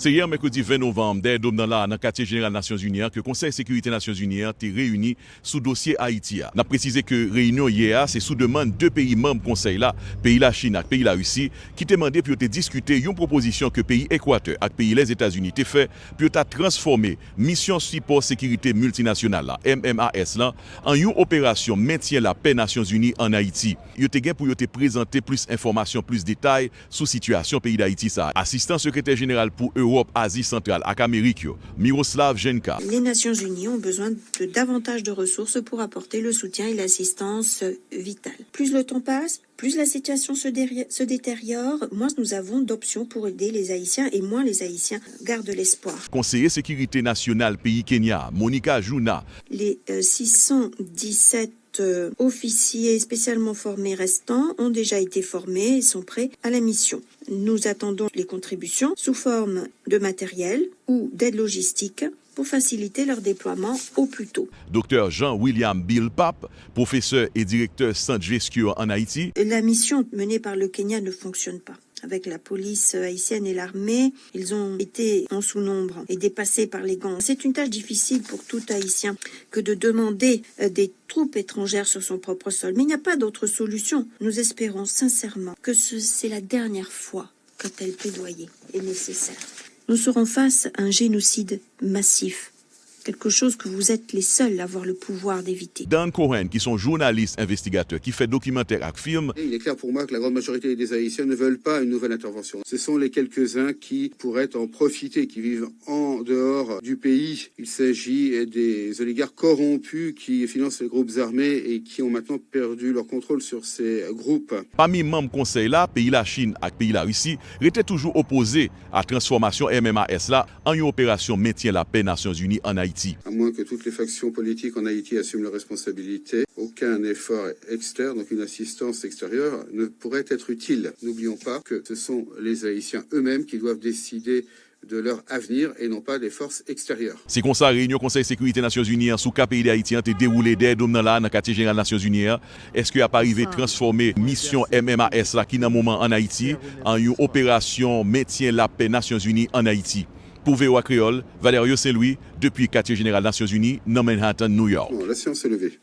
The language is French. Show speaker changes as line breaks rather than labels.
C'est hier, mercredi 20 novembre, dès dans le quartier général des Nations Unies, que le Conseil de sécurité des Nations Unies a été réuni sous dossier Haïti. On a précisé que réunion hier, c'est sous demande deux pays membres Conseil là, pays la Chine et pays la Russie, qui te demandé pour discuter une proposition que pays Équateur et pays les États-Unis te fait pour transformer mission support sécurité multinationale là, MMAS là, en une opération maintien la paix Nations Unies en Haïti. Yo te gen pour yo te présenter plus d'informations, plus de détails sur situation pays d'Haïti ça. Assistant secrétaire général pour Europe, Asie centrale et Amérique, Miroslav Jenka.
Les Nations Unies ont besoin de davantage de ressources pour apporter le soutien et l'assistance vitale. Plus le temps passe, plus la situation se détériore, moins nous avons d'options pour aider les Haïtiens et moins les Haïtiens gardent l'espoir.
Conseiller sécurité nationale pays Kenya, Monica Juna.
Les 617 officiers spécialement formés restants ont déjà été formés et sont prêts à la mission. Nous attendons les contributions sous forme de matériel ou d'aide logistique pour faciliter leur déploiement au plus tôt.
Dr Jean-William Bill Pape, professeur et directeur Centre Gesture en Haïti.
La mission menée par le Kenya ne fonctionne pas. Avec la police haïtienne et l'armée, ils ont été en sous-nombre et dépassés par les gangs. C'est une tâche difficile pour tout Haïtien que de demander des troupes étrangères sur son propre sol. Mais il n'y a pas d'autre solution. Nous espérons sincèrement que c'est la dernière fois qu'un tel plaidoyer est nécessaire. Nous serons face à un génocide massif. Quelque chose que vous êtes les seuls à avoir le pouvoir d'éviter.
Dan Cohen, qui sont journalistes investigateurs, qui fait documentaire et film.
Il est clair pour moi que la grande majorité des Haïtiens ne veulent pas une nouvelle intervention. Ce sont les quelques-uns qui pourraient en profiter, qui vivent en dehors du pays. Il s'agit des oligarques corrompus qui financent les groupes armés et qui ont maintenant perdu leur contrôle sur ces groupes.
Parmi membres conseil là, pays la Chine et pays la Russie étaient toujours opposés à la transformation MMAS là en une opération maintien la paix Nations Unies en Haïti.
À moins que toutes les factions politiques en Haïti assument leurs responsabilités, aucun effort externe, donc une assistance extérieure, ne pourrait être utile. N'oublions pas que ce sont les Haïtiens eux-mêmes qui doivent décider de leur avenir et non pas des forces extérieures.
C'est comme ça, réunion Conseil de sécurité des Nations Unies sous le pays d'Haïti a été déroulée dès dans le quartier général des Nations Unies. Est-ce qu'il a pas arrivé à transformer mission MMAS là qui dans moment en Haïti en une opération maintien la paix Nations Unies en Haïti? Pour VOA Créole, Valerio Saint-Louis, depuis le quartier général des Nations Unies, dans Manhattan, New York.
Bon, la séance est levée.